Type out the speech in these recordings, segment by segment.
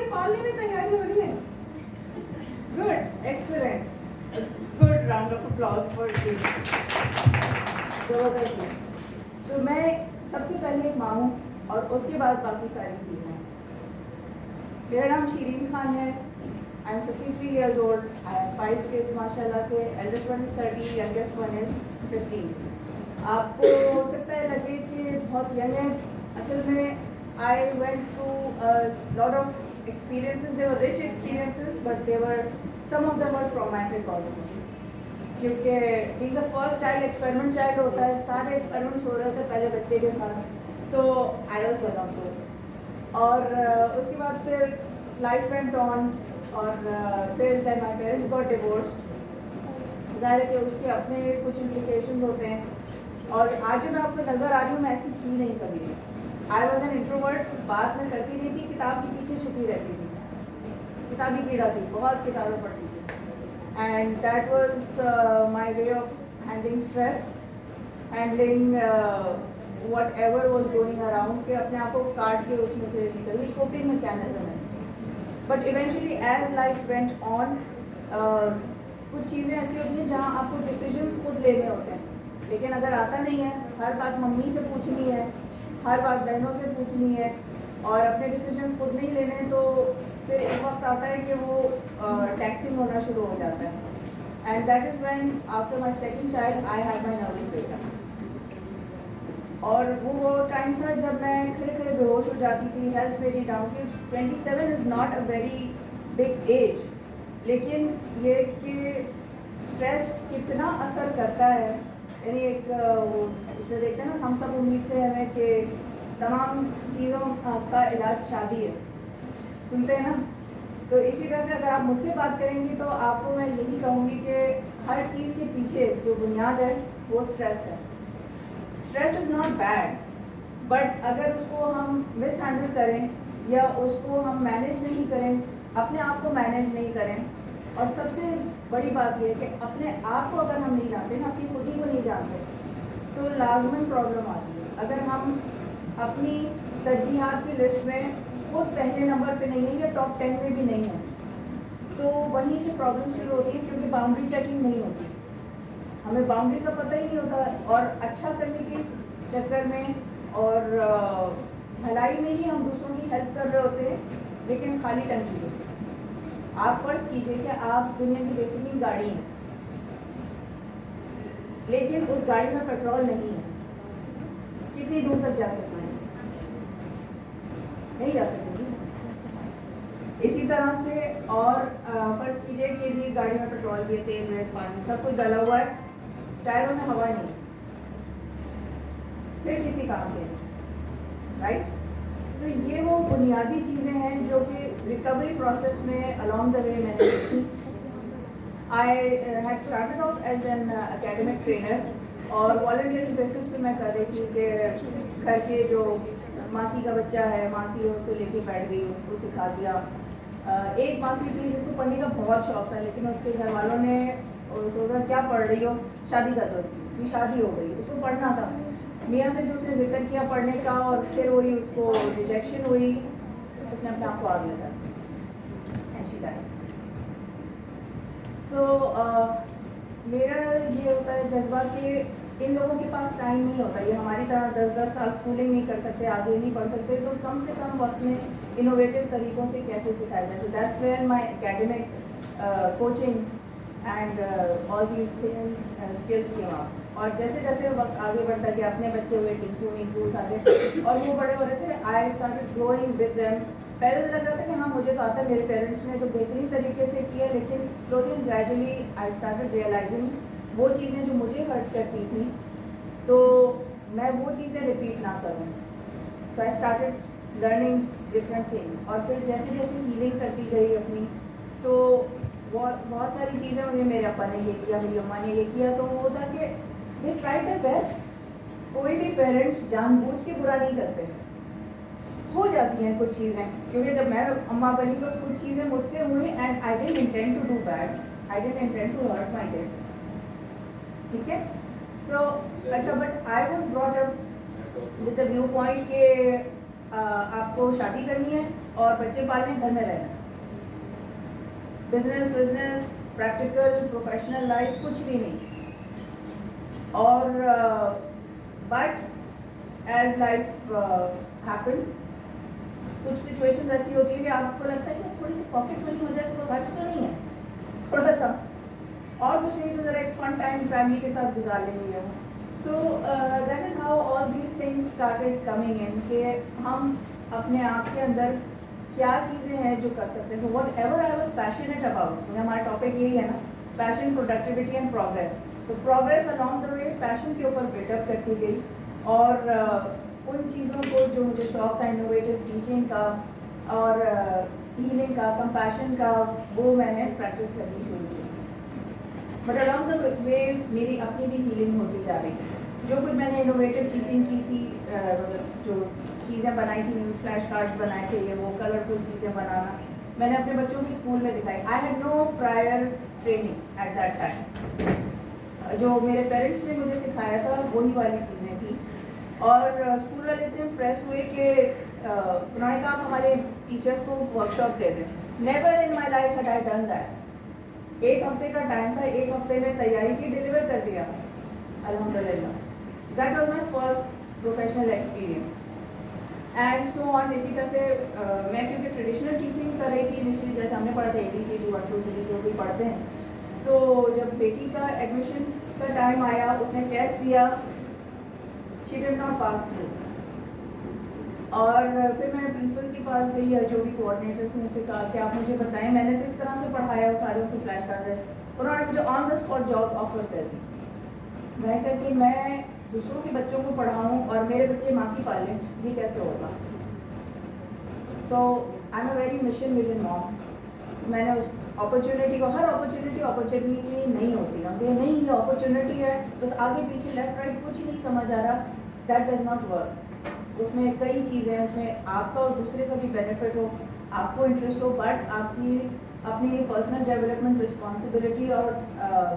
بچے پالنے میں تیاری ہو رہی ہے. Good, excellent, good round of applause for you. زبردست. تو میں سب سے پہلے ایک ماں ہوں اور اس کے بعد باقی ساری چیزیں. میرا نام شیرین خان ہے. I am 53 years old. I have 5 kids ماشاءاللہ سے. Eldest one is 30, youngest one is 15. آپ کو ہو سکتا ہے لگے کہ بہت ینگ ہے. اصل میں I went through a lot of experiences. They were rich experiences, but some of them were traumatic also. کیونکہ being the first child, experiment child ہوتا ہے, سارے ایکسپیریمنٹس ہو رہے تھے پہلے بچے کے ساتھ, تو I was one of those. اور اس کے بعد پھر life went on, اور پھر then my parents got divorced. ظاہر ہے کہ اس کے اپنے کچھ implications ہوتے ہیں. اور آج جو میں آپ کو نظر آ رہی ہوں, میں ایسی تھی نہیں کبھی. I was an introvert. بات میں کرتی نہیں تھی, کتاب کے پیچھے چھپی رہتی تھی, کتابی کیڑا تھی, بہت کتابیں پڑھتی تھی. And that was my way of handling stress, handling whatever was going around, کہ اپنے آپ کو کاٹ کے اس میں سے نکلنے, coping mechanism ہے. But eventually as life went on, کچھ چیزیں ایسی ہوتی ہیں جہاں آپ کو ڈیسیجنس خود لینے ہوتے ہیں, لیکن اگر آتا نہیں ہے, ہر بات ممی سے پوچھنی ہے, ہر بات بہنوں سے پوچھنی ہے, اور اپنے ڈیسیجنس خود نہیں لینے, تو پھر ایک وقت آتا ہے کہ وہ ٹیکسنگ ہونا شروع ہو جاتا ہے. And that is when after my second child I had my nervous back up. اور وہ ٹائم تھا جب میں کھڑے کھڑے بے ہوش ہو جاتی تھی, ہیلتھ ویری ڈاؤن. کہ 27 is not a very big age, لیکن یہ کہ اسٹریس کتنا اثر کرتا ہے. یعنی ایک اس میں دیکھتے ہیں نا, ہم سب امید سے ہمیں کہ تمام چیزوں کا علاج شادی ہے, سنتے ہیں نا. تو اسی طرح سے اگر آپ مجھ سے بات کریں گی تو آپ کو میں یہی کہوں گی کہ ہر چیز کے پیچھے جو بنیاد ہے وہ اسٹریس ہے. Stress is not bad, but اگر اس کو ہم مس ہینڈل کریں یا اس کو ہم مینیج نہیں کریں, اپنے آپ کو مینیج نہیں کریں, اور سب سے بڑی بات یہ ہے کہ اپنے آپ کو اگر ہم نہیں جانتے نا, اپنی خود ہی کو نہیں جانتے, تو لازماً پرابلم آتی ہے. اگر ہم اپنی ترجیحات کی لسٹ میں خود پہلے نمبر پہ نہیں ہیں یا ٹاپ 10 میں بھی نہیں ہیں, تو وہیں سے پرابلم شروع ہوتی ہے, کیونکہ باؤنڈری سیٹنگ نہیں ہوتی. ہمیں باؤنڈری کا پتہ ہی نہیں ہوتا, اور اچھا کرنے کے چکر میں اور بھلائی میں ہی ہم دوسروں کی ہیلپ کر رہے ہوتے ہیں, لیکن خالی ٹنکی ہوتی ہے. آپ فرض کیجئے کہ آپ دنیا کی بہترین گاڑی ہیں, لیکن اس گاڑی میں پیٹرول نہیں ہے, کتنی دور تک جا سکتے ہیں؟ نہیں جا سکتے. اسی طرح سے اور فرض کیجئے کہ یہ گاڑی میں پیٹرول بھی ہے, تیل ہے, پانی, سب کچھ ڈلا ہوا ہے, ٹائروں میں ہوا نہیں, پھر کسی کام کے نہیں, رائٹ. تو یہ وہ بنیادی چیزیں ہیں جو کہ ریکوری پروسیس میں along the way میں نے دیکھی. I had started off as an academic trainer, اور volunteer basis پہ میں کر رہی تھی کہ گھر کے جو ماسی کا بچہ ہے, ماسی اس کو لے کے بیٹھ گئی, اس کو سکھا دیا. ایک ماسی تھی جس کو پڑھنے کا بہت شوق تھا, لیکن اس کے گھر والوں نے سوچا کیا پڑھ رہی ہو, شادی کر دو. اس کی شادی ہو گئی, اس کو پڑھنا تھا. میاں سے جو اس نے ذکر کیا پڑھنے کا, اور پھر وہی اس کو ریجیکشن ہوئی, اس نے اپنے آپ کو آگ لگا. سو میرا یہ ہوتا ہے جذبہ کہ ان لوگوں کے پاس ٹائم نہیں ہوتا, یہ ہماری طرح 10 سال اسکولنگ نہیں کر سکتے, آگے نہیں پڑھ سکتے, تو کم سے کم وقت میں انوویٹیو طریقوں سے کیسے سکھایا جائے. تو that's where my academic coaching and all these things skills came up. اور جیسے جیسے وقت آگے بڑھتا گیا, اپنے بچے ہوئے, ٹنکو ونکو سارے, اور وہ بڑے ہو رہے تھے, I started growing with them. پہلے تو لگ رہا تھا کہ ہاں مجھے تو آتا ہے, میرے پیرنٹس نے تو بہترین طریقے سے کیا, لیکن slowly and gradually I started realising وہ چیزیں جو مجھے ہرٹ کرتی تھیں, تو میں وہ چیزیں ریپیٹ نہ کروں. So I started learning different things, اور پھر جیسے جیسے ہیلنگ کرتی گئی اپنی, تو بہت ساری چیزیں مجھے میرے ابا نے یہ کیا, میری اماں نے یہ کیا, تو وہ ہوتا کہ دے ٹرائی دیئر بیسٹ. کوئی بھی پیرنٹس جان بوجھ کے برا نہیں کرتے, ہو جاتی ہیں کچھ چیزیں, کیونکہ جب میں اماں بنی تو کچھ چیزیں مجھ سے ہوئی, and I didn't intend to do bad, I didn't intend to hurt my kid. ٹھیک ہے. سو اچھا, but I was brought up with the view point کہ آپ کو شادی کرنی ہے, اور بچے پالنے, گھر میں رہنا. بزنس پریکٹیکل پروفیشنل لائف کچھ بھی نہیں. اور بٹ ایز لائف ہیپن, کچھ سچویشن ایسی ہوتی ہے کہ آپ کو لگتا ہے کہ تھوڑی سی پاکٹ منی ہو جائے تو بات تو نہیں ہے, تھوڑا سا اور کچھ نہیں تو ذرا ایک فن ٹائم فیملی کے ساتھ گزار لیں گے. So that is how all these things started coming in, کہ ہم اپنے آپ کے اندر کیا چیزیں ہیں جو کر سکتے ہیں. So what ever I was passionate about, ہمارا ٹاپک یہی ہے نا, پیشن, پروڈکٹیوٹی اینڈ پروگریس. تو پروگریس along the way پیشن کے اوپر بلڈ اپ کرتی گئی, اور ان چیزوں کو جو مجھے شوق تھا انوویٹیو ٹیچنگ کا اور ہیلنگ کا, کمپیشن کا, وہ میں نے پریکٹس کرنی شروع کی. بٹ along the way میری اپنی بھی ہیلنگ ہوتی جا رہی ہے. جو کچھ میں نے انوویٹیو ٹیچنگ کی تھی, جو چیزیں بنائی تھیں, فلیش کارڈز بنائے تھے, یہ وہ کلرفل چیزیں بنانا, میں نے اپنے بچوں کی اسکول میں دکھائی. I had no prior training at that time. جو میرے پیرنٹس نے مجھے سکھایا تھا وہی والی چیزیں تھیں. اور اسکول والے اتنے امپریس ہوئے کہ انہوں نے کہا ہمارے ٹیچرس کو ورک شاپ دے دیں. Never in my life had I done that. ایک ہفتے کا ٹائم تھا, ایک ہفتے میں تیاری کی, ڈیلیور کر دیا الحمد للہ. That was my first professional experience. And so on. اسی طرح سے میں کیونکہ ٹریڈیشنل ٹیچنگ کر رہی تھی انیشلی, جیسے ہم نے پڑھا تھا ABCD 1 2 3 جو بھی پڑھتے ہیں, تو جب بیٹی کا ایڈمیشن کا ٹائم آیا, اس نے ٹیسٹ دیا, شی ڈڈ ناٹ پاس تھرو. اور پھر میں پرنسپل کے پاس گئی, یا جو بھی کوآرڈینیٹر تھے, ان سے کہا کہ آپ مجھے بتائیں, میں نے تو اس طرح سے پڑھایا, وہ سارے کو فلیش کارڈ ہے. انہوں نے مجھے آن دا اسپاٹ جاب آفر کر دی. میں کہا کہ میں دوسروں کے بچوں کو پڑھاؤں اور میرے بچے ماسی پالیں, یہ کیسے ہوگا. So I am a very mission mom. میں نے اس اپرچونیٹی کو, ہر اپرچونیٹی نہیں ہوتی نا, کہ نہیں یہ اپرچونیٹی ہے بس آگے پیچھے لیفٹ رائٹ کچھ نہیں سمجھ آ رہا, دیٹ ڈز ناٹ ورک. اس میں کئی چیزیں ہیں, اس میں آپ کا اور دوسرے کا بھی بینیفٹ ہو, آپ کو انٹرسٹ ہو, بٹ آپ کی اپنی پرسنل ڈیولپمنٹ, رسپانسبلٹی اور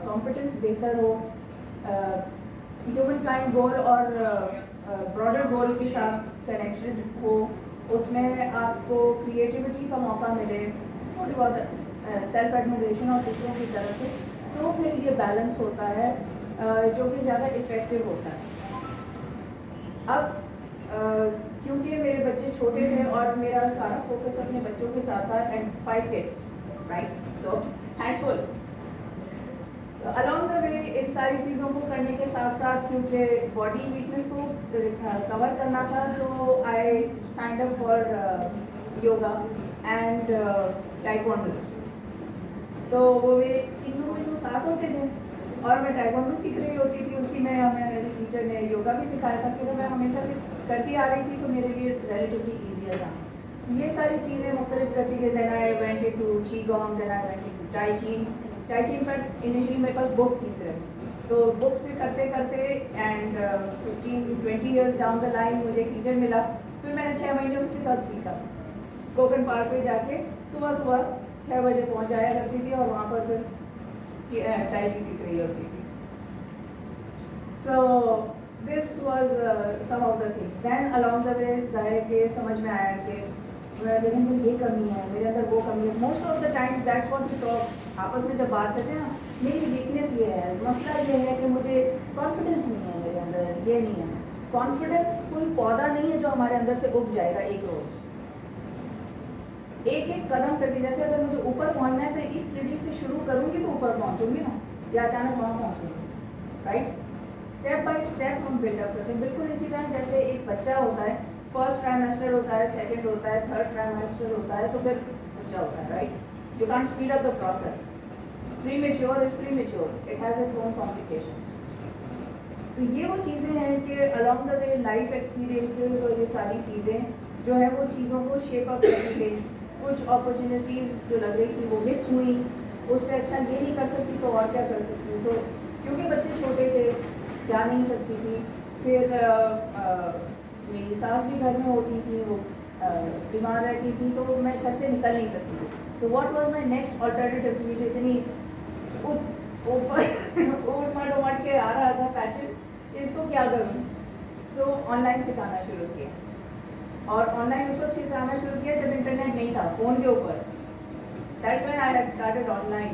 کمپٹنس بہتر ہو, ہیومن کائنڈ گول اور براڈر گول کے ساتھ کنیکٹڈ ہو, اس میں آپ کو کریٹیوٹی کا موقع ملے, تھوڑی بہت سیلف ایڈمریشن اور دوسروں کی طرف سے, تو پھر یہ بیلنس ہوتا ہے جو کہ زیادہ افیکٹو ہوتا ہے. اب کیونکہ میرے بچے چھوٹے تھے اور میرا سارا فوکس اپنے بچوں کے ساتھ تھا, اینڈ 5 kids رائٹ, تو thankful. along the way ان ساری چیزوں کو کرنے کے ساتھ ساتھ, کیونکہ باڈی ویکنس کو کور کرنا تھا, so I signed up for yoga and taekwondo. تو وہ میرے تینوں ساتھ ہوتے تھے, اور میں ٹائیکوانڈو سیکھ رہی ہوتی تھی, اسی میں ہمیں ٹیچر نے یوگا بھی سکھایا تھا, کیونکہ میں ہمیشہ سے کرتی آ رہی تھی, تو میرے لیے ریلیٹیولی ایزیئر تھا. یہ ساری چیزیں مختلف کرتی گئی. Then I went into qigong, then I went into tai chi. In fact initially میرے پاس بک تھی صرف, تو بک سے کرتے کرتے and 15 to 20 years down the line مجھے ایک ٹیچر ملا. پھر میں نے 6 مہینے اس کے ساتھ سیکھا. کوکن پارک پہ جا کے صبح 6 بجے پہنچ جایا کرتی تھی, اور وہاں پر پھر ٹائی چی سیکھ رہی ہوتی تھی. So this was some of the thing. Then along the way ظاہر کہ سمجھ میں آیا کہ میرے اندر یہ کمی ہے, میرے اندر وہ کمی ہے. Most of the time that's what we talk. آپس میں جب بات کرتے ہیں نا, میری ویکنیس یہ ہے, مسئلہ یہ ہے کہ مجھے کانفیڈنس نہیں ہے میرے اندر, یہ نہیں ہے. کانفیڈنس کوئی پودا نہیں ہے جو ہمارے اندر سے اگ جائے گا ایک روز. ایک ایک قدم کر کے, جیسے اگر مجھے اوپر پہنچنا ہے تو اس سیڑھی سے شروع کروں گی تو اوپر پہنچوں گی نا, یا اچانک وہاں پہنچوں گی, رائٹ. اسٹیپ بائی اسٹیپ ہم بلڈ اپ کرتے ہیں. بالکل اسی طرح جیسے ایک بچہ ہوتا ہے, فرسٹ ٹرائمیسٹر ہوتا ہے, سیکنڈ ہوتا ہے, تھرڈ ٹرائمیسٹر ہوتا ہے, تو پھر بچہ ہوتا ہے, right. You can't speed up the process. premature is premature, it has its own complications. تو یہ وہ چیزیں ہیں کہ along the way life experiences اور یہ ساری چیزیں جو ہیں وہ چیزوں کو شیپ اپ کرتی گئی. کچھ اپرچونیٹیز جو لگ رہی تھی وہ مس ہوئی, اس سے اچھا یہ نہیں کر سکتی تو اور کیا کر سکتی. تو کیونکہ بچے چھوٹے تھے, جا نہیں سکتی تھی. پھر میری ساس بھی گھر میں ہوتی تھی, وہ بیمار رہتی تھی, تو میں گھر سے نکل نہیں سکتی تھی. تو what was my next alternative, کی جو اتنی اوٹ کے آ رہا تھا پیشن, اس کو کیا کروں. تو آن لائن سکھانا شروع کیا. اور آن لائن اس وقت سے آنا شروع کیا جب انٹرنیٹ نہیں تھا فون کے اوپر. That's when I had started on line.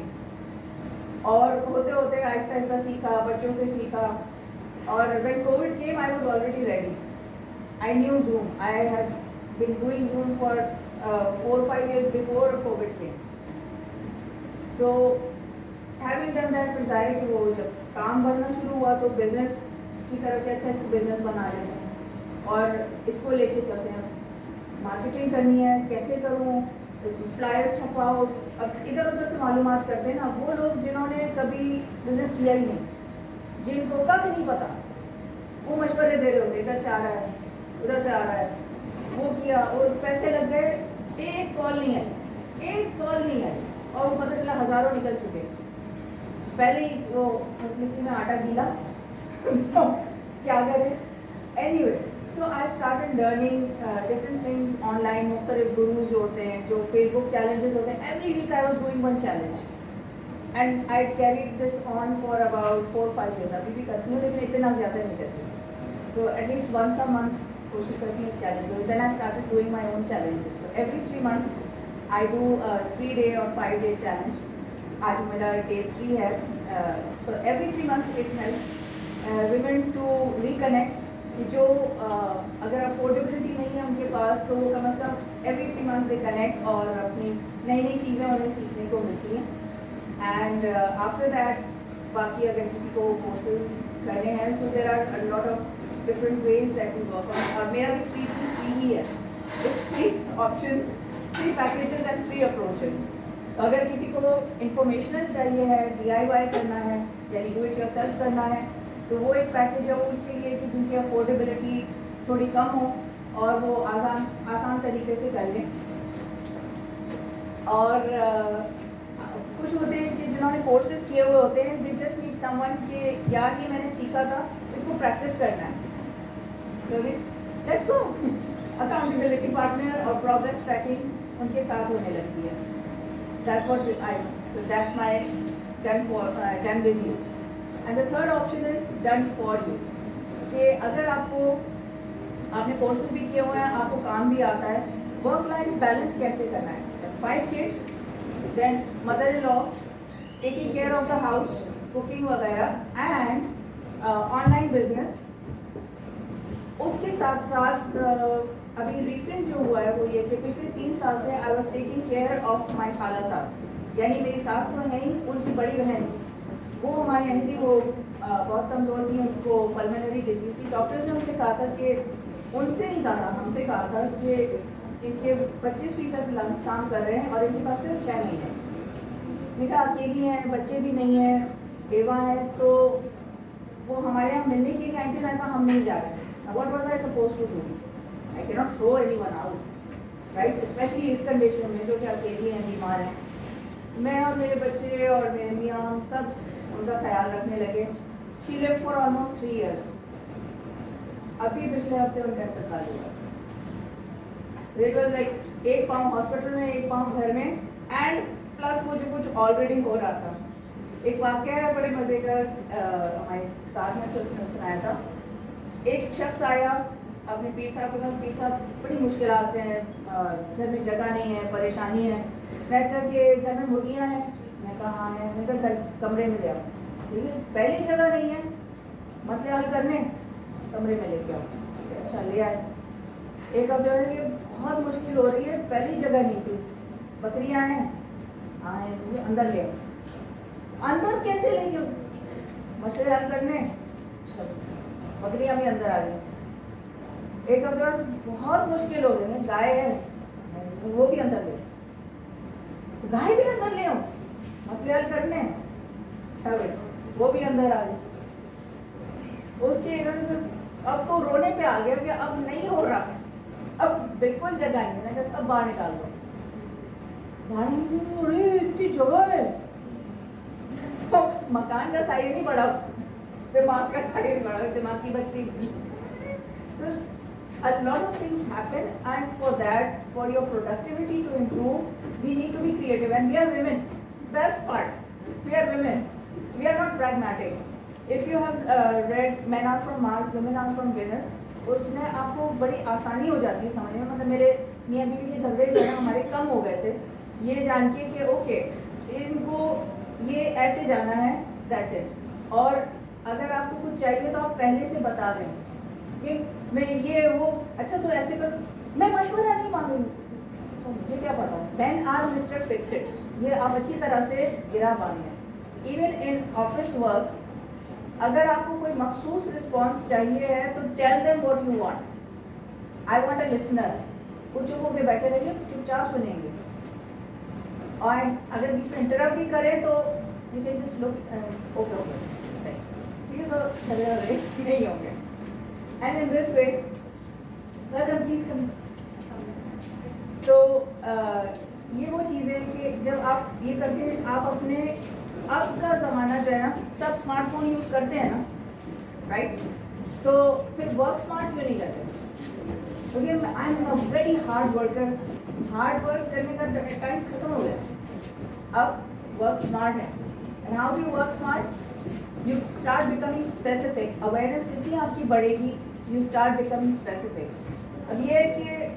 اور ہوتے ہوتے آہستہ آہستہ سیکھا, بچوں سے سیکھا. اور when Covid came I was already ready. I knew zoom. I had been doing zoom for 4-5 years before COVID came. تو having done that پھر ظاہر ہے کہ وہ جب کام بڑھنا شروع ہوا تو بزنس کی طرف کہ اچھا اس کو بزنس بنا لیتے ہیں اور اس کو لے کے چلتے ہیں. مارکیٹنگ کرنی ہے, کیسے کروں, فلائر چھپاؤ. اب ادھر ادھر سے معلومات کرتے ہیں نا وہ لوگ جنہوں نے کبھی بزنس کیا ہی نہیں, جن کو کچھ نہیں پتا, وہ مشورے دے رہے ہوتے ادھر سے آ رہا ہے ادھر سے آ رہا ہے. وہ کیا اور پیسے لگ گئے, ایک کال نہیں آئی اور وہ پتہ چلا ہزاروں نکل چکے. پہلے ہی وہ کسی میں آٹا گیلا کیا کرے. Anyway so I started learning different things online. مختلف گروز جو ہوتے ہیں, جو فیس بک چیلنجز ہوتے ہیں, every week I was doing one challenge and I carried this on for about 4-5 years. ابھی بھی کرتی ہوں لیکن اتنا زیادہ نہیں کرتی. تو at least once a month کوشش کرتی ہوں challenge. Then I started doing my own challenges. So every 3 months I do a 3-day or 5-day challenge. آج میرا day 3 ہے. So every 3 months it helps women to reconnect. جو اگر affordability نہیں ہے ان کے پاس تو وہ کم از کم every 3 months they connect اور اپنی نئی نئی چیزیں انہیں سیکھنے کو ملتی ہیں. اینڈ آفٹر دیٹ باقی اگر کسی کو کورسز کرنے ہیں so there are a lot of different ways that we work on. اور میرا بھی 3 ہی ہے. It's 3 options, 3 packages and 3 approaches. اگر کسی کو انفارمیشنل چاہیے ہے, DIY کرنا ہے یعنی ڈو اٹ یور سیلف کرنا ہے تو وہ ایک پیکیج ہے وہ ان کے لیے کہ جن کی افورڈیبلٹی تھوڑی کم ہو اور وہ آسان طریقے سے کر لیں. اور کچھ ہوتے ہیں کہ جنہوں نے کورسز کیے ہوئے ہوتے ہیں, they just need someone کہ یار یہ میں نے سیکھا تھا اس کو پریکٹس کرنا ہے. So let's go. Accountability partner اور پروگرس ٹریکنگ ان کے ساتھ ہونے لگتی ہے. That's what I do. So that's my done with you. And the third option is done for you. کہ اگر آپ نے کورسز بھی کیے ہوئے ہیں, آپ کو کام بھی آتا ہے, ورک لائف بیلنس کیسے کرنا ہے. 5 kids, then mother-in-law, taking care of the house, cooking وغیرہ, and online business. اس کے ساتھ ساتھ ابھی ریسنٹ جو ہوا ہے وہ یہ کہ پچھلے 3 سال سے I was taking care of my خالہ ساس. یعنی میری ساس تو ہے ہی, ان کی بڑی بہن وہ ہماری یہاں تھی, وہ بہت کمزور تھی, ان کو پلمنری ڈیزیز تھی. ڈاکٹرز نے ان سے کہا تھا کہ ان سے نہیں کہا تھا, ہم سے کہا تھا کہ ان کے 25% لنگس کام کر رہے ہیں اور ان کے پاس صرف 6 مہینے. میں کہا اکیلی ہیں, بچے بھی نہیں ہیں, بیوہ ہیں, تو وہ ہمارے یہاں ملنے کے لیے آئیں تھے. میں کہا ہم نہیں جا رہے. What was I supposed to do? I cannot throw anyone out, right? Especially us condition میں جو کہ اکیلی ہیں, بیمار ہیں. میں اور میرے بچے اور میرے میاں ہم سب ان کا خیال رکھنے لگے. She lived for almost 3 years. ابھی پچھلے ہفتے ان کا انتقال ہوا. It was like 1 پاؤں ہاسپٹل میں, 1 پاؤں گھر میں, اینڈ پلس وہ جو کچھ آلریڈی ہو رہا تھا. ایک واقعہ ہے بڑے مزے کا, ہمارے استاد نے سنایا تھا. ایک شخص آیا اپنے پیر صاحب کے ساتھ. پیر صاحب بڑی مشکلات ہیں, گھر میں جگہ نہیں ہے, پریشانی ہے. میں کہا کہ گھر میں مرغیاں ہیں. میں کہا ہاں ہیں. میں کہا گھر کمرے میں لے آؤ. ٹھیک ہے, پہلی جگہ نہیں ہے, مسئلے حل کرنے, کمرے میں لے کے آؤ. اچھا لے آئے. ایک اب جو ہے کہ بہت مشکل ہو رہی ہے, پہلی جگہ نہیں تھی, بکریاں ہیں, آئیں اندر لے آؤ. اندر کیسے لے کے, مسئلے حل کرنے, بکریاں بھی اندر آ گئی. ایک اب بہت مشکل ہو رہی ہے, گائے ہے, وہ بھی اندر لے, گائے بھی اندر لے آؤ, مسئلے حل کرنے. اچھا بھائی, وہ بھی اندر آ گئی. اس کے اب تو رونے پہ آ گیا کہ اب نہیں ہو رہا, اب بالکل جگہ نہیں. میں کہا سب باہر نکال دو. باہر اتنی جگہ ہے, تو مکان کا سائز نہیں بڑا, دماغ کا سائز بڑا, دماغ کی بتی. So a lot of things happen, and for that, for your productivity to improve, we need to be creative. And we are women. Best part, we are women. We are not pragmatic. If you have read Men Are From Mars, Women Are From Venus, اس میں آپ کو بڑی آسانی ہو جاتی ہے سمجھنے میں. مطلب میرے میاں بیوی کے جھگڑے جو ہے نا ہمارے کم ہو گئے تھے یہ جان کے کہ اوکے ان کو یہ ایسے جانا ہے دیٹس اٹ. اور اگر آپ کو کچھ چاہیے تو آپ پہلے سے بتا دیں کہ میں یہ وہ اچھا تو ایسے کر, میں مشورہ نہیں مانگوں گی, مجھے کیا پتا. دین آر مسٹر فکس اٹ, یہ آپ اچھی طرح سے گرا باندھیں. ایون ان آفس ورک اگر آپ کو کوئی مخصوص رسپانس چاہیے ہے تو tell them what you want. I want a listener. وہ چپ ہو کے بیٹھے رہیے, چپ چاپ سنیں گے, اور اگر بیچ میں انٹرپٹ بھی کرے تو you can just look okay okay ٹھیک ہے, تو جھگڑے نہیں ہوں گے. And in this way welcome please come. تو یہ وہ چیز ہے کہ جب آپ یہ کرتے ہیں آپ اپنے اب کا زمانہ جو ہے نا سب اسمارٹ فون یوز کرتے ہیں نا رائٹ, تو پھر ورک اسمارٹ کیوں نہیں کرتے؟ کیونکہ آئی am a very hard worker. Hard work کرنے کا ٹائم ختم ہو گیا, اب ورک اسمارٹ ہے. And how do you work smart? You start becoming specific. Awareness جتنی آپ کی بڑھے گی یو اسٹارٹ بیکمنگ اسپیسیفک. اب یہ ہے کہ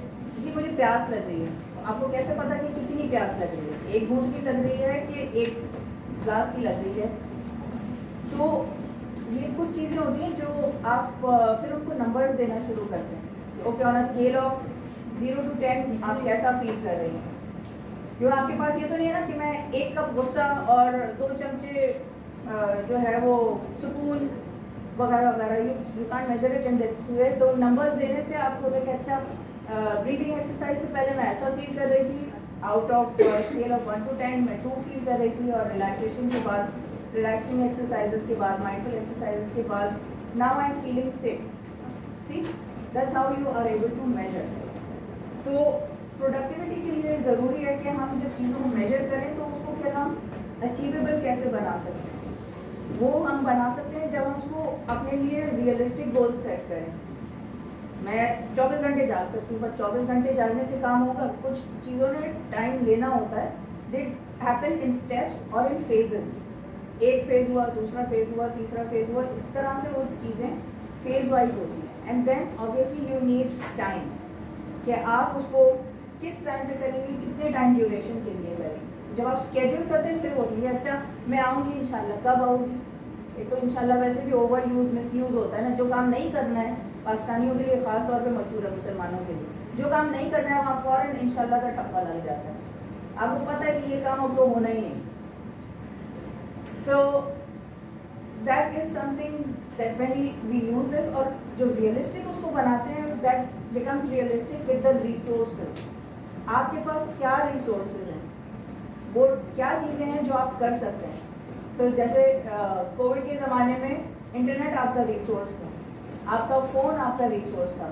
جی مجھے پیاس لگ رہی ہے, آپ کو کیسے پتا کہ کتنی پیاس لگ رہی ہے؟ ایک گھونٹ کی لگ رہی ہے کہ ایک گلاس کی لگ رہی ہے؟ تو یہ کچھ چیزیں ہوتی ہیں جو آپ پھر ان کو نمبرز دینا شروع کرتے ہیں. Okay on a scale of 0 to 10 آپ کیسا فیل کر رہے ہیں؟ کیوں آپ کے پاس یہ تو نہیں ہے نا کہ میں 1 کپ غصہ اور 2 چمچے جو ہے وہ سکون وغیرہ وغیرہ, you can't measure it in that way. تو نمبرز دینے سے آپ کو کہ اچھا بریدنگ ایکسرسائز سے پہلے میں ایسا فیل کر رہی تھی, out of scale of 1 to 10 میں 2 فیل کر رہی تھی, اور ریلیکسیشن کے بعد ریلیکسنگ ایکسرسائزز کے بعد مائنڈفل ایکسرسائزز کے بعد now I am feeling 6. See that's how you are able to measure. تو پروڈکٹیوٹی کے لیے ضروری ہے کہ ہم جب چیزوں کو میجر کریں تو اس کو پھر ہم اچیویبل کیسے بنا سکتے ہیں. وہ ہم بنا سکتے ہیں جب ہم اس کو اپنے لیے ریئلسٹک گول سیٹ کریں. میں 24 گھنٹے جاگ سکتی ہوں, بٹ 24 گھنٹے جاگنے سے کام ہوگا؟ کچھ چیزوں نے ٹائم لینا ہوتا ہے. دے ہیپن ان اسٹیپس اور ان فیزز. ایک فیز ہوا, دوسرا فیز ہوا, تیسرا فیز ہوا, اس طرح سے وہ چیزیں فیز وائز ہوتی ہیں. And then obviously you need time کہ آپ اس کو کس ٹائم پہ کریں گے, کتنے ٹائم ڈیوریشن کے لیے کریں. جب آپ اسکیجول کرتے ہیں پھر ہوتی ہے اچھا میں آؤں گی انشاءاللہ, کب آؤں گی؟ ایک تو انشاءاللہ ویسے بھی اوور یوز مس یوز ہوتا ہے نا. جو کام نہیں کرنا ہے پاکستانیوں کے لیے خاص طور پہ مشہور ہے, مسلمانوں کے لیے جو کام نہیں کرنا ہے وہاں فوراً انشاءاللہ کا ٹھپا لگ جاتا ہے. آپ کو پتہ ہے کہ یہ کام اب تو ہونا ہی نہیں. So that is something that when we use this, اور جو ریئلسٹک اس کو بناتے ہیں that becomes realistic with the resources. آپ کے پاس کیا ریسورسز ہیں, وہ کیا چیزیں ہیں جو آپ کر سکتے ہیں. تو جیسے کووڈ کے زمانے میں انٹرنیٹ آپ کا ریسورس تھا, آپ کا فون آپ کا ریسورس تھا.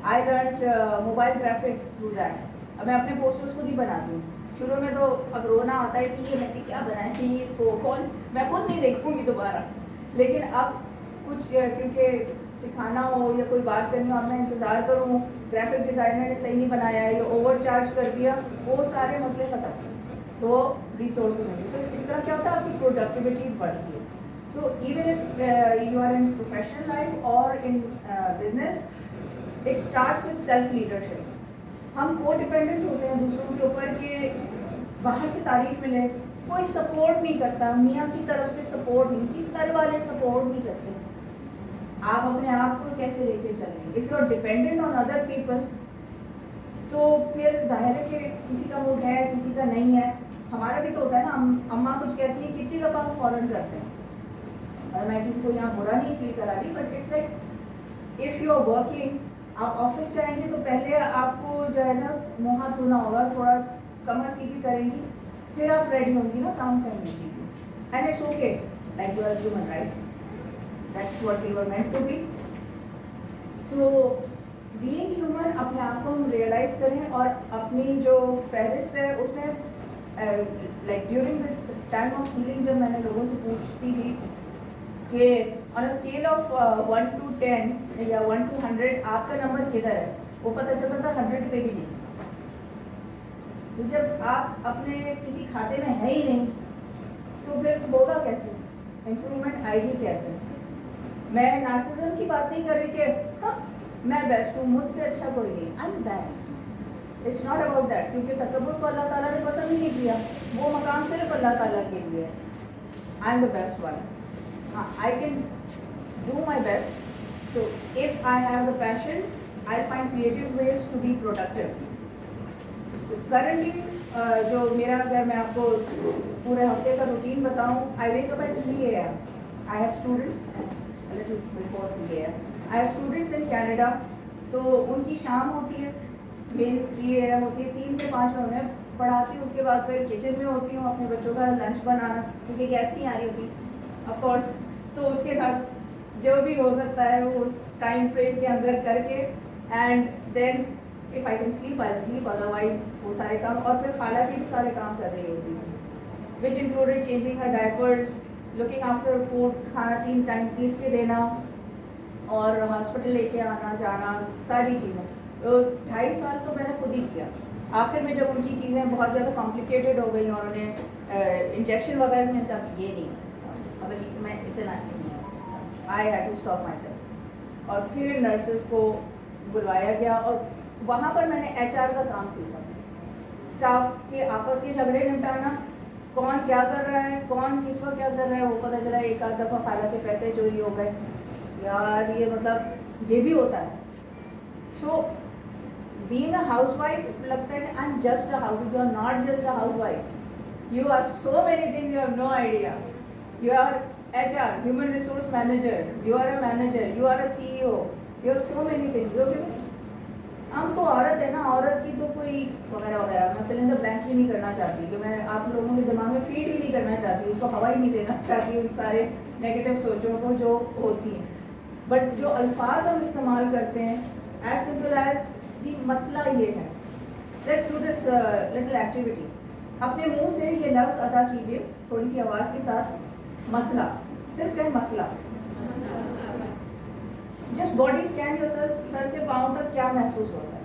I learned mobile graphics through that. اب میں اپنے پوسٹرز خود ہی بناتی ہوں. شروع میں تو اب رونا آتا ہے کہ یہ میں نے کیا بنایا تھی, اس کو کون, میں خود نہیں دیکھوں گی دوبارہ. لیکن اب کچھ کیونکہ سکھانا ہو یا کوئی بات کرنی ہو, اب میں انتظار کروں گرافک ڈیزائنر نے صحیح نہیں بنایا ہے یا اوور چارج کر دیا, وہ سارے مسئلے ختم. تو ریسورسز ہیں. تو اس طرح کیا ہوتا ہے آپ کی پروڈکٹیوٹیز بڑھتی ہے. So even if you are in professional life اور in business, it starts with self leadership. ہم کو ڈپینڈنٹ ہوتے ہیں دوسروں کے اوپر کہ باہر سے تعریف ملے, کوئی سپورٹ نہیں کرتا, میاں کی طرف سے سپورٹ نہیں, کہ گھر والے سپورٹ نہیں کرتے. آپ اپنے آپ کو کیسے لے کے چلیں گے؟ If you are dependent on other people تو پھر ظاہر ہے کہ کسی کا موڈ ہے کسی کا نہیں ہے. ہمارا بھی تو ہوتا ہے نا, اماں کچھ کہتی ہیں کتنی دفعہ ہم فوراً کرتے ہیں. اور میں کسی کو یہاں برا نہیں فیل کرا رہی, but it's like if you are working, آپ آفس سے آئیں گے تو پہلے آپ کو جو ہے نا منہ ہاتھ دھونا ہوگا, تھوڑا کمر سیدھی کریں گی, پھر آپ ریڈی ہوں گی نا کام کرنے کے لیے. And it's okay, like you are human right, that's what you are meant to be. تو بینگ ہیومن اپنے آپ کو ہم ریئلائز کریں, اور اپنی جو فہرست ہے اس میں like during this time of healing جب میں نے لوگوں سے پوچھتی تھی کہ آن اے اسکیل آف 1 to 10 یا 1 to 100 آپ کا نمبر کدھر ہے, وہ پتہ چلتا تھا 100 پہ بھی نہیں. تو جب آپ اپنے کسی کھاتے میں ہے ہی نہیں تو پھر ہوگا کیسے, امپرومنٹ آئے گی کیسے؟ میں نارسزم کی بات نہیں کر رہی کہ ہاں میں بیسٹ ہوں, مجھ سے اچھا کوئی نہیں, I am best. It's not about that, کیونکہ تکبر کو اللہ تعالیٰ نے پسند ہی نہیں کیا, وہ مقام صرف اللہ تعالیٰ کے لیے ہے. I am the best one. ہاں, I can do my best. So if I have the passion, I'll find creative ways to be productive. So currently جو میرا, اگر میں آپ کو پورے ہفتے کا روٹین بتاؤں, I wake up at 3 AM. I have students, a little before 3 AM. I have students in Canada. تو ان کی شام ہوتی ہے, میری 3 AM ہوتی ہے, 3 سے 5 میں انہیں پڑھاتی ہوں. اس کے بعد پھر کچن میں ہوتی ہوں, اپنے بچوں کا لنچ بنانا, کیونکہ گیس نہیں آ رہی ہوتی آف کورس. تو اس کے ساتھ جو بھی ہو سکتا ہے وہ اس ٹائم فریم کے اندر کر کے, and then if I can sleep I'll sleep, otherwise وہ سارے کام. اور پھر خالہ کے بھی سارے کام کر رہی ہوتی تھی, which included changing her diapers, looking after food, کھانا 3 ٹائم پیس کے دینا, اور ہاسپٹل لے کے آنا جانا, ساری چیزیں. تو 2.5 سال تو میں نے خود ہی کیا. آخر میں جب ان کی چیزیں بہت زیادہ کمپلیکیٹڈ ہو گئی اور انہیں انجیکشن وغیرہ میں, تب یہ نہیں ہو سکتا, مطلب میں اتنا نہیں ہو سکتا. I had to stop myself. اور پھر نرسز کو بلوایا گیا, اور وہاں پر میں نے HR کا کام سیکھا. اسٹاف کے آپس کے جھگڑے نمٹانا, کون کیا کر رہا ہے, کون کس وقت کیا کر رہا ہے, وہ پتہ چلا ایک آدھ دفعہ خالہ کے پیسے چوری ہو گئے. یار یہ مطلب یہ بھی ہوتا ہے. سو being a housewife لگتا ہے کہ I'm just a housewife. You are not just a housewife. You are so many things, you have no idea. You are HR, human resource manager. You are a manager. You are a CEO. You are so many things. ہم تو عورت ہے نا, عورت کی تو کوئی وغیرہ وغیرہ, میں فل ان دا بلینکس بھی نہیں کرنا چاہتی, کہ میں آپ لوگوں کے دماغ میں فیڈ بھی نہیں کرنا چاہتی, اس کو ہوا ہی نہیں دینا چاہتی ان سارے نیگیٹو سوچوں کو جو ہوتی ہیں. بٹ جو الفاظ ہم استعمال کرتے ہیں, ایز سمپل ایز جی مسئلہ یہ ہے, let's do this little activity. اپنے منہ سے یہ لفظ ادا کیجیے تھوڑی سی آواز کے ساتھ, مسئلہ. صرف کہیں مسئلہ. Just body scan yourself, سر سے پاؤں تک کیا محسوس ہوتا ہے,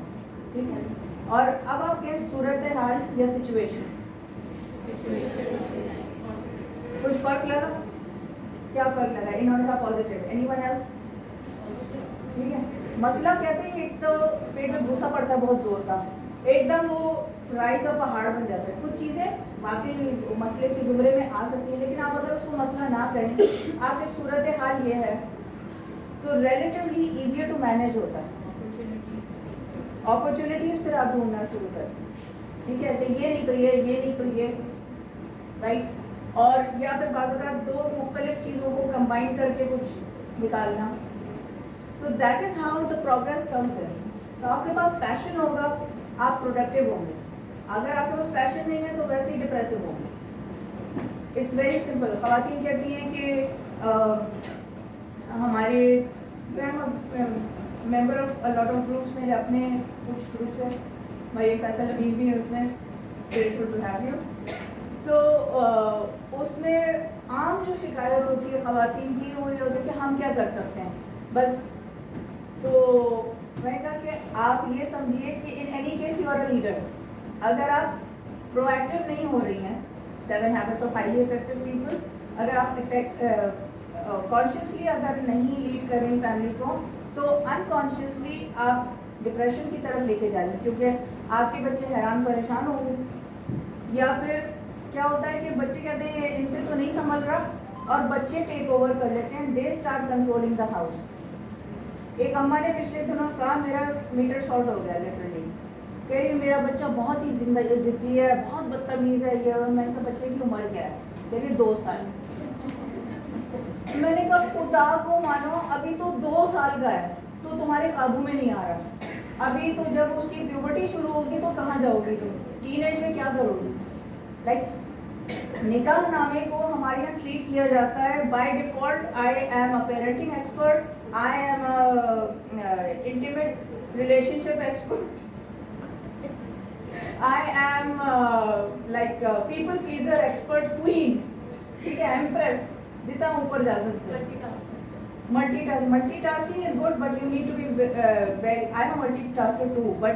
ٹھیک ہے. اور اب آپ کہیں صورت حال یا سچویشن. کچھ فرق لگا؟ کیا فرق لگا؟ انہوں نے کہا پازیٹیو. Any one else? ٹھیک ہے. مسئلہ کہتے ہیں ایک تو پیٹ میں گھسا پڑتا ہے بہت زور کا, ایک دم وہ رائی کا پہاڑ بن جاتا ہے. کچھ چیزیں باقی مسئلے کے زمرے میں آ سکتی ہیں, لیکن آپ اگر اس کو مسئلہ نہ کہیں, آپ کی صورت حال یہ ہے, تو ریلیٹیولی ایزیئر ٹو مینیج ہوتا ہے. اپرچونیٹیز پھر آپ ڈھونڈنا شروع کریں, ٹھیک ہے. اچھا یہ نہیں تو یہ نہیں تو یہ, رائٹ. اور یا پھر بعض اوقات 2 مختلف چیزوں کو کمبائن کر کے کچھ نکالنا. تو that is how the progress comes in. تو آپ کے پاس پیشن ہوگا, آپ پروڈکٹیو ہوں گے. اگر آپ کے پاس پیشن نہیں ہے تو ویسے ہی ڈپریسو ہوں گے. It's very simple. خواتین کہتی ہیں کہ ہمارے member of lot of groups, میرے اپنے کچھ گروپس ہیں, میری فیصل امین بھی ہے اس میں, گریٹفل ٹو ہیو یو. تو اس میں عام جو شکایت ہوتی ہے خواتین کی وہ یہ ہوتی ہے کہ ہم کیا کر سکتے ہیں بس. تو میں نے کہا کہ آپ یہ سمجھیے کہ in any case you are a leader. اگر آپ پرو ایکٹیو نہیں ہو رہی ہیں, 7 habits of highly effective people, اگر آپ کانشیسلی اگر نہیں لیڈ کر رہی فیملی کو, تو انکانشیسلی آپ ڈپریشن کی طرف لے کے جائیں گے, کیونکہ آپ کے بچے حیران پریشان ہوں گے. یا پھر کیا ہوتا ہے کہ بچے کہتے ہیں ان سے تو نہیں سنبھل رہا, اور بچے ٹیک اوور کر لیتے ہیں, they start controlling the house. ایک اماں نے پچھلے دنوں کہا میرا میٹر شارٹ ہو گیا لٹرلی, کہ میرا بچہ بہت ہی ضدی ہے, بہت بدتمیز ہے. یہ میں نے کہا بچے کی عمر کیا ہے؟ کہ 2 سال. میں نے کہا خدا کو مانو, ابھی تو 2 سال کا ہے تو تمہارے قابو میں نہیں آ رہا. ابھی تو جب اس کی پیوبرٹی شروع ہوگی تو کہاں جاؤ گی تم, ٹین ایج میں کیا کرو گی. لائک نکاح نامے کو ہمارے یہاں ٹریٹ کیا جاتا ہے by default, I am a parenting expert, I am a intimate relation ship expert, I am like people pleaser expert queen, ٹھیک ہے, ایمپریس, جتنا اوپر جا سکتے ہیں. Multi tasking is good, but you need to be very, I am a multitasker too, but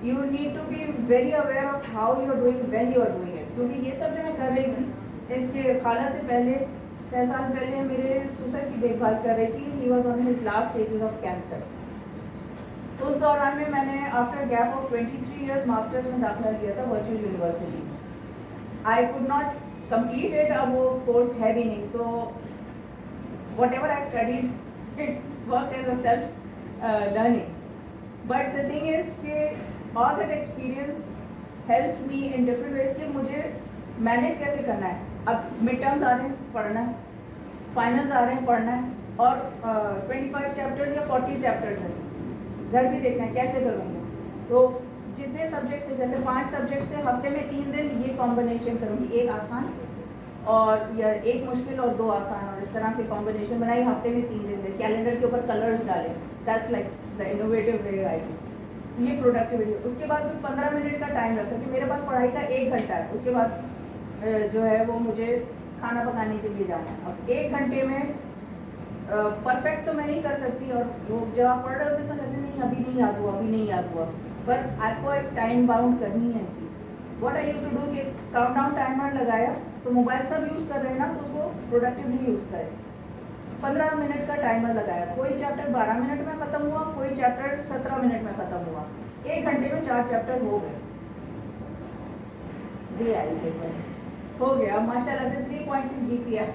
you need to be very aware of how you are doing when you are doing it. کیونکہ یہ سب جو میں کر رہی تھی, اس کے خالہ سے پہلے 6 سال پہلے میرے سسر کی دیکھ بھال کر رہی تھی. He was on his last stages of cancer. اس دوران میں نے after gap of 23 years masters میں داخلہ لیا تھا virtual university. I could not complete it. اب وہ کورس ہے بھی نہیں. So whatever I studied it work as a self learning. But the thing is کہ all that experience help me in different ways کہ مجھے manage کیسے کرنا ہے. اب مڈ ٹرمز آ رہے ہیں, پڑھنا ہے. فائنلز آ رہے ہیں, پڑھنا ہے. اور 25 چیپٹرز یا 40 چیپٹرز ہیں, گھر بھی دیکھنا ہے کیسے کروں گی. تو جتنے سبجیکٹس تھے, جیسے 5 سبجیکٹس تھے, ہفتے میں 3 دن یہ کمبینیشن کروں گی, ایک آسان اور یا ایک مشکل اور 2 آسان, اور اس طرح سے کمبینیشن بنائی. ہفتے میں 3 دن دے, کیلنڈر کے اوپر کلرز ڈالے. That's like the innovative way I think. یہ پروڈکٹیوٹی. اس کے بعد 15 منٹ کا ٹائم رکھا کہ میرے پاس پڑھائی کا 1 گھنٹہ ہے. اس کے بعد جو ہے وہ مجھے کھانا پکانے کے لیے جانا ہے. اب 1 گھنٹے میں پرفیکٹ تو میں نہیں کر سکتی, اور وہ جب آپ پڑھ رہے ہوتے تو لگے نہیں ابھی نہیں یاد ہوا, ابھی نہیں یاد ہوا. پر آپ کو ایک ٹائم باؤنڈ کرنی ہے چیز. What I use to do کہ کاؤنٹ ڈاؤن ٹائمر لگایا, تو موبائل سب یوز کر رہے ہیں نا, تو اس کو پروڈکٹیولی یوز کریں. 15 منٹ کا ٹائمر لگایا, کوئی چیپٹر 12 منٹ میں ختم ہوا, کوئی چیپٹر 17 منٹ میں ختم ہوا. 1 گھنٹے میں 4 چیپٹر ہو گئے. دے آئی پیپر ہو گیا ماشاء اللہ سے 3.6 GPA.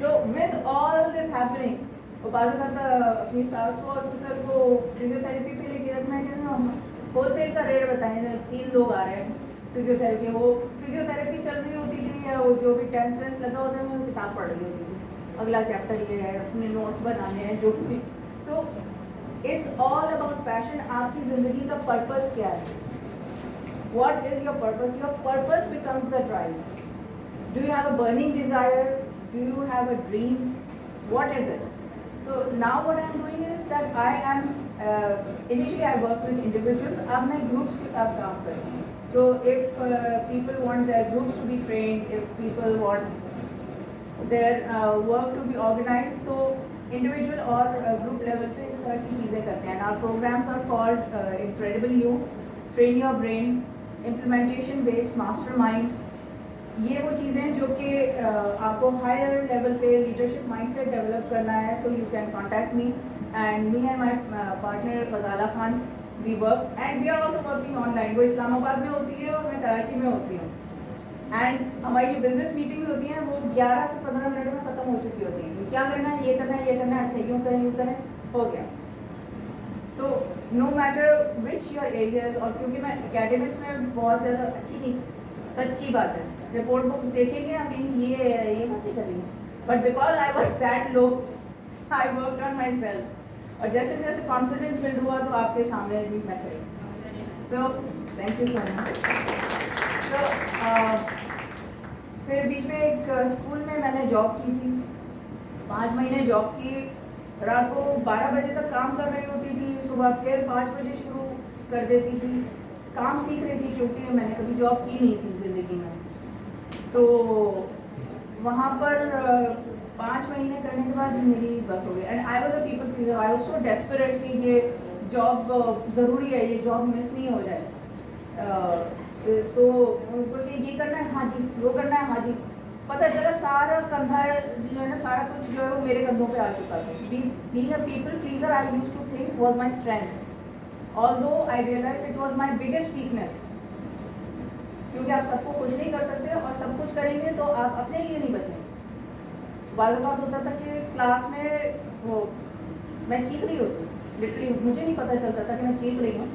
So with all this happening, بعض اوقات اپنی ساس کو اور سسر کو فزیو تھراپی پہ لے کے جاتے, میں کہتی ہوں ہول سیل کا ریٹ بتائیں. 3 لوگ آ رہے ہیں فزیو تھراپی, وہ فزیو تھراپی چل رہی ہوتی تھی, یا وہ جو بھی ٹینس وینس لگا ہوتا ہے میں کتاب پڑھ رہی ہوتی تھی, اگلا چیپٹر یہ ہے, اپنے نوٹس بنانے ہیں جو بھی. So it's all about passion. آپ کی زندگی کا پرپز کیا ہے؟ What is your purpose? Your purpose becomes the drive. Do you have a burning desire? Do you have a dream? What is it? So now what I am doing is that I am initially I work with individuals. اب میں groups کے ساتھ کام کرتی ہوں. So if people want their groups to be trained, if people want their work to be organized, تو individual اور group level پہ اس طرح کی چیزیں کرتے ہیں. Our programs are called Incredible You, Train Your Brain, Implementation Based Mastermind. یہ وہ چیزیں جو کہ آپ کو ہائر لیول پہ لیڈرشپ مائنڈ سیٹ ڈیولپ کرنا ہے, تو you can contact me and me and my partner Ghazala Khan. We work and we are also working online. وہ اسلام آباد میں ہوتی ہے اور میں کراچی میں ہوتی ہوں. اینڈ ہماری جو بزنس میٹنگز ہوتی ہیں وہ 11 سے 15 منٹ میں ختم ہو چکی ہوتی ہیں. کیا کرنا ہے, یہ کرنا ہے, یہ کرنا ہے, اچھا یوں کریں یوں کریں, ہو گیا. So no matter which your areas. اور کیونکہ میں اکیڈمکس میں بہت زیادہ اچھی نہیں, سچی بات ہے, رپورٹ بک دیکھیں گے آپ یہ بات نہیں کر رہی ہیں, but because I was that low I work on مائی سیلف. اور جیسے جیسے کانفیڈینس بلڈ ہوا تو آپ کے سامنے بھی میں کری. سو تھینک یو سو مچ. تو پھر بیچ میں ایک اسکول میں نے جاب کی تھی, 5 مہینے جاب کی. رات کو 12 بجے تک کام کر رہی ہوتی تھی, صبح پھر 5 بجے شروع کر دیتی تھی. کام سیکھ رہی تھی کیونکہ میں نے کبھی جاب کی نہیں تھی زندگی میں. تو وہاں پر 5 مہینے کرنے کے بعد میری بس ہو گئی. And I was a people pleaser. I was so desperate کہ یہ جاب ضروری ہے, یہ جاب مس نہیں ہو جائے. تو یہ کرنا ہے, ہاں جی, وہ کرنا ہے, ہاں جی. پتہ چلا سارا کندھا جو ہے نا, سارا کچھ جو ہے وہ میرے کندھوں پہ آ چکا تھا. Being a people pleaser I use to think was my strength, although I realized it was my biggest weakness. کیونکہ آپ سب کو خوش نہیں کر سکتے, اور سب کچھ کریں گے تو آپ اپنے لیے نہیں بچیں. بعض اوقات ہوتا تھا کہ کلاس میں وہ میں چیخ رہی ہوتی, لٹرلی مجھے نہیں پتہ چلتا تھا کہ میں چیخ رہی ہوں,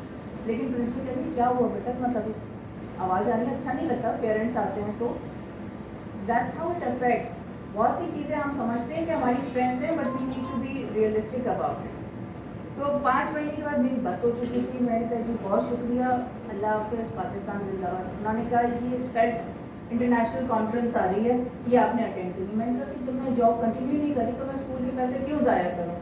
لیکن پرنسپل کہتی کیا ہوا بیٹا, مطلب آواز آ رہی ہے, اچھا نہیں لگتا. پیرنٹس آتے ہیں تو دیٹس ہاؤ اٹ افیکٹس. بہت سی چیزیں ہم سمجھتے ہیں کہ ہماری اسٹرینتھ ہے, but we need to be realistic about it. So 5 مہینے کے بعد میری بس ہو چکی تھی. میں نے کہا جی بہت شکریہ, اللہ حافظ, پاکستان زندہ باد. انہوں نے کہا جی اسپیٹ انٹرنیشنل کانفرنس آ رہی ہے, یہ آپ نے اٹینڈ کی. میں نے کہا کہ جب میں جاب کنٹینیو نہیں کری تو میں اسکول کے پیسے کیوں ضائع کروں.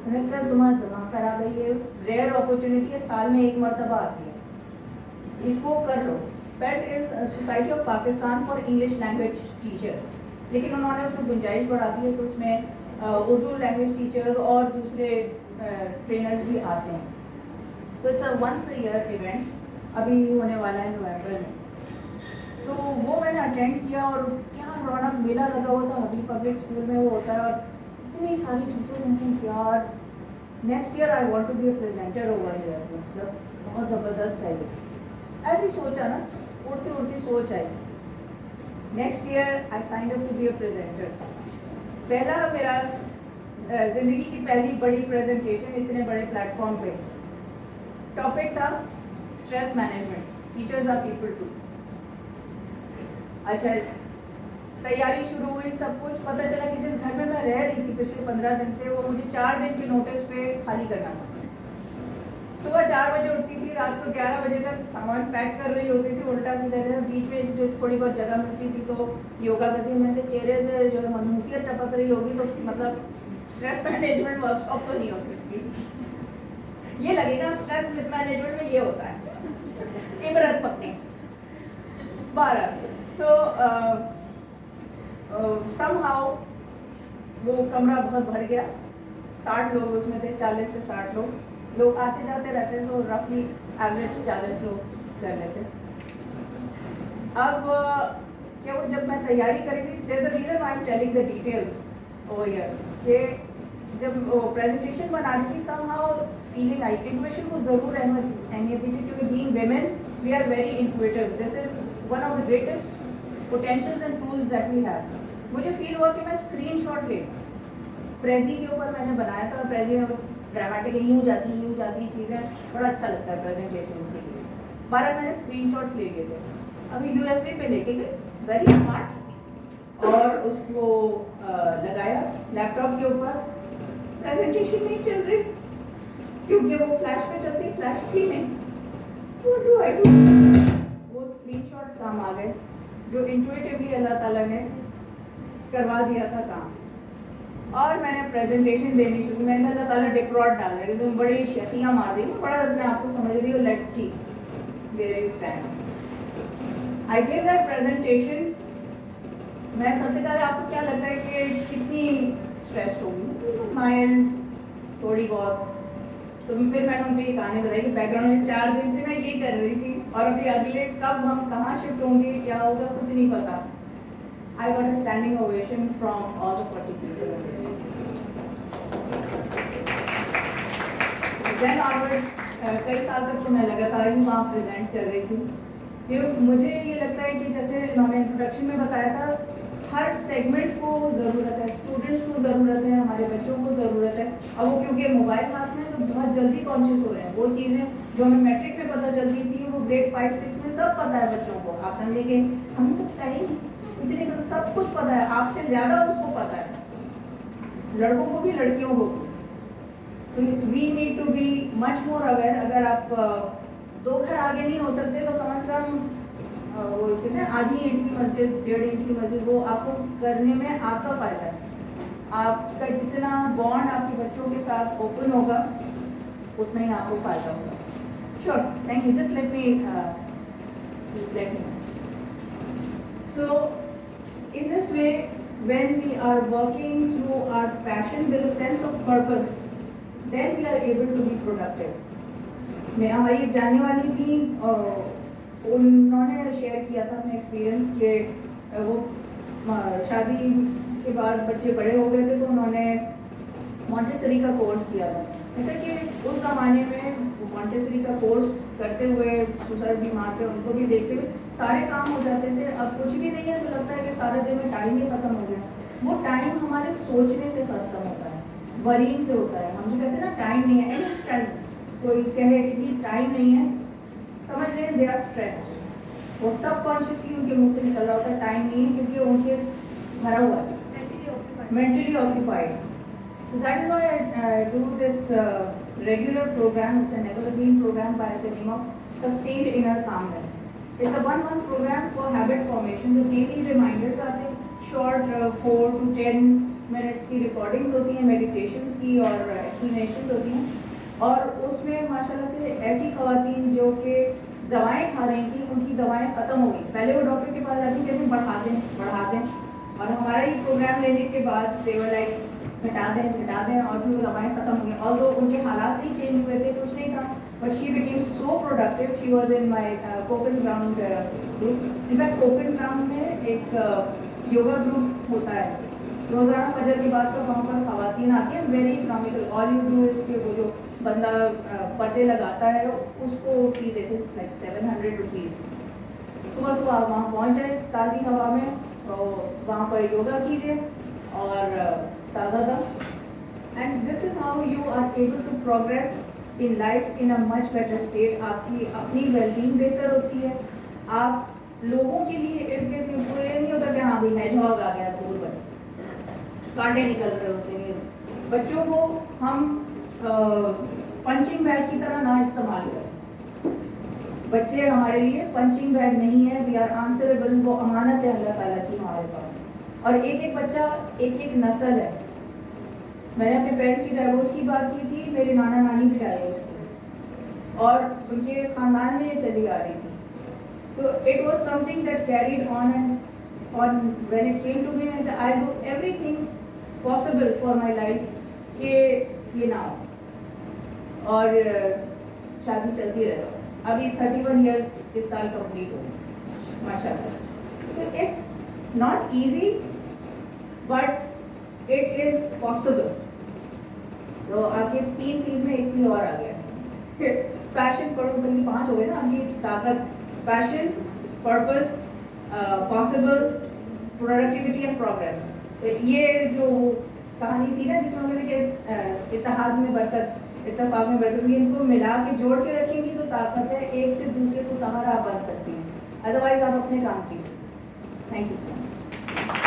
میں نے کہا تمہارا دماغ خراب ہے, یہ ریئر اپرچونیٹی ہے, سال میں 1 مرتبہ آتی ہے, اس کو کر لو. SPELT is society of Pakistan for English language teachers. لیکن انہوں نے اس میں گنجائش بڑھا دی ہے, تو اس میں اردو لینگویج ٹیچرز اور دوسرے ٹرینرز بھی آتے ہیں. تو it's a once a year event, ابھی ہونے والا ہے نومبر میں. تو وہ میں نے اٹینڈ کیا, اور کیا رونق میلہ لگا ہوا تھا. ابھی پبلک اسکول میں وہ ہوتا ہے, اور اتنی ساری ٹیچر ہیں یار, next year I want to be a presenter over here. مطلب بہت زبردست ہے یہ. ایسی سوچا نا, اڑتی اڑتی سوچ آئی. Next year I signed up to be a presenter. پہلا میرا زندگی کی پہلی بڑی پریزنٹیشن اتنے بڑے پلیٹ فارم پہ. ٹاپک تھا stress management, teachers are people too. اچھا, تیاری شروع ہوئی, سب کچھ. پتہ چلا کہ جس گھر میں رہ رہی تھی پچھلے 15 دن سے, وہ مجھے 4 دن کے نوٹس پہ خالی کرنا تھا. صبح 4 بجے اٹھتی تھی, رات کو 11 بجے تک سامان پیک کر رہی ہوتی تھی الٹا سیدھا. بیچ میں جو تھوڑی بہت جگہ ملتی تھی تو یوگا کرتی. میں نے چہرے سے جو ہے منحوسیت ٹپک رہی ہوگی تو مطلب اسٹریس مینجمنٹ ورک شاپ تو نہیں ہو سکتی. یہ لگے گا اسٹریس مینجمنٹ میں یہ ہوتا ہے عبرت پکڑی. 12 سو سم ہاؤ وہ کمرہ بہت بھر گیا. 60 لوگ اس میں تھے, 40 سے 60 لوگ آتے جاتے رہتے, تو رفلی ایوریج 40 لوگ کر لیتے. اب کیا وہ جب میں تیاری کری تھی, there is a reason I am telling the details over here, کہ جب وہ پریزنٹیشن بنا رہی تھی سم ہاؤ فیلنگ آئی. انٹویشن کو ضرور اہمیت دیجیے, کیونکہ being women we are very intuitive. This is one of the greatest potentials and tools that we have. مجھے فیل ہوا کہ میں اسکرین شاٹ لے. پریزی کے اوپر میں نے بنایا تھا, پریزی میں ڈراماٹک یوں جاتی چیزیں, بڑا اچھا لگتا ہے پریزنٹیشن کے لیے. 12 میں نے اسکرین شاٹس لے گئے تھے. ابھی یو ایس بی پہ لے کے گئے, ویری اسمارٹ, اور اس کو لگایا لیپ ٹاپ کے اوپر. پریزنٹیشن نہیں چل رہی کیونکہ وہ فلیش پہ چلتی, فلیش تھی نہیں. What do I do? وہ اسکرین شاٹس کام آ گئے, جو انٹویٹیولی اللہ تعالیٰ نے کروا دیا تھا کام. اور میں نے پریزنٹیشن دینی شروع. میں نے اللہ تعالیٰ ڈیپراٹ ڈالا ہے کہ تم بڑی شیخیاں مار رہی ہو, بڑا اپنے آپ کو سمجھ رہی ہو, let's see where you stand. I gave that presentation. میں سب سے پہلے, آپ کو کیا لگتا ہے کہ کتنی اسٹریسڈ ہوگی؟ مائلڈ, تھوڑی بہت. تو پھر میں نے ان کو یہ کہانی بتائی کہ بیک گراؤنڈ میں 4 دن سے میں یہ کر رہی تھی, اور ابھی اگلے کب ہم کہاں شفٹ ہوں گے, کیا ہوگا, کچھ نہیں پتا. I got a standing ovation from all the 40 people. Then onwards, کئی سال تک تو میں لگاتار ہی وہاں پریزنٹ کر رہی تھی. مجھے یہ لگتا ہے کہ جیسے انہوں نے انٹروڈکشن میں بتایا تھا, ہر سیگمنٹ کو ضرورت ہے, اسٹوڈنٹس کو ضرورت ہے, ہمارے بچوں کو ضرورت ہے. اب وہ کیونکہ موبائل ہاتھ میں تو بہت جلدی کانشیس ہو رہے ہیں. وہ چیزیں جو ہمیں میٹرک میں پتہ چلتی تھی, وہ گریڈ 5 6 میں سب پتہ ہے بچوں کو. آپ سمجھیں کہ ہمیں تو پتہ ہی نہیں, کچھ نہیں, تو سب کچھ پتہ ہے, آپ سے زیادہ اس کو پتہ ہے, لڑکوں کو بھی لڑکیوں کو بھی. We need to be much more aware. اگر آپ 2 گھر آگے نہیں ہو سکتے تو کم از کم وہ کہتے ہیں آدھی اینٹ کی مسجد, 1.5 اینٹ کی مسجد, وہ آپ کو کرنے میں آپ کا فائدہ ہے. آپ کا جتنا بانڈ آپ کے بچوں کے ساتھ اوپن ہوگا, اتنا ہی آپ کو فائدہ ہوگا. Sure, thank you. Just let me So, in this way, when we are working through our passion with a sense of purpose, then we are able to be productive. میں ہماری ایک جاننے والی تھی, انہوں نے شیئر کیا تھا اپنا ایکسپیرئنس کہ وہ شادی کے بعد بچے بڑے ہو گئے تھے, تو انہوں نے مونٹیسری کا کورس کیا تھا. جیسا کہ اس زمانے میں مونٹیسری کا کورس کرتے ہوئے, سسر بھی ماں کے ان کو بھی دیکھتے ہوئے سارے کام ہو جاتے تھے. اب کچھ بھی نہیں ہے تو لگتا ہے کہ سارے دن میں ٹائم ہی ختم ہو گیا. وہ ٹائم ہمارے سوچنے سے ختم ہوتا ہے, ورینگ سے ہوتا ہے. ہم جو کہتے ہیں نا ٹائم نہیں ہے, اینی ٹائم کوئی کہے کہ جی ٹائم نہیں ہے, سمجھ لیں دے آر اسٹریسڈ. وہ سب کانشیسلی ان کے منہ سے نکل رہا ہوتا ہے ٹائم نہیں ہے, کیونکہ ان کے بھرا ہوا ہے, mentally occupied. So that is why I do this regular program. It's an evergreen program by the name of Sustained Inner Calmness. It's a 1-month program for habit formation. The daily reminders آتے ہیں, short 4 to 10 minutes کی recordings ہوتی ہیں, meditations کی اور explanations ہوتی ہیں. اور اس میں ماشاءاللہ سے ایسی خواتین جو کہ دوائیں کھا رہی تھیں, ان کی دوائیں ختم ہو گئی. پہلے وہ ڈاکٹر کے پاس جاتی کہتے ہیں بڑھا دیں, اور ہمارا یہ پروگرام لینے کے بعد they were like گھٹا دیں, اور پھر وہ دوائیں ختم ہو گئی. although ان کے حالات نہیں چینج ہوئے تھے, کچھ نہیں تھا, but she became so productive. She was in my Koppen Ground group. In fact, Koppen Ground میں ایک یوگا گروپ ہوتا ہے, روزانہ فجر کے بعد سب وہاں پر خواتین آتی ہیں, very economical. All you do is کہ وہ جو بندہ پردے لگاتا ہے اس کو فی دیتے لائک 700 روپیز. صبح صبح آپ وہاں پہنچ جائیں تازی ہوا میں, تو وہاں پر یوگا کیجیے اور تازہ دم. And this is how you are able to progress in life in a much better state. آپ کی اپنی ویلبینگ بہتر ہوتی ہے. آپ لوگوں کے لیے ارد گرد میں یہ نہیں ہوتا کہ ہاں بھائی ہیج ہاگ آ گیا دور پر کانٹے نکل رہے ہوتے ہیں. بچوں کو ہم پنچنگ بیگ کی طرح نہ استعمال کریں. بچے ہمارے لیے پنچنگ بیگ نہیں ہے. We are answerable. وہ امانت ہے اللہ تعالیٰ کی ہمارے پاس. اور ایک ایک بچہ ایک ایک نسل ہے. میں نے اپنے پیرنٹس کی ڈائیورس کی بات کی تھی, میرے نانا نانی بھی ڈائیورس تھے اور ان کے خاندان میں یہ چلی آ رہی تھی. So it was something that carried on, and on when it came to me, and I do everything possible for my life کہ یہ نہ ہو. اور شادی چلتی رہے. ابھی 31 ایئرس اس سال کمپلیٹ ہو ماشاء اللہ. So it's not easy but it is possible. تو آپ کے 3 چیز میں ایک بھی اور آ گیا. پیشن پڑھو بلکہ 5 ہو گئے نا. اب یہ طاقت, passion, purpose, possible, productivity and progress. یہ جو کہانی تھی نا جس میں انہوں نے کہ اتحاد میں برکت, اتفاق میں برکت, ان کو ملا کے جوڑ کے رکھیں گی تو طاقت ہے. ایک سے دوسرے کو سہارا بن سکتی ہیں, ادروائز آپ اپنے کام کیجیے. Thank you so much.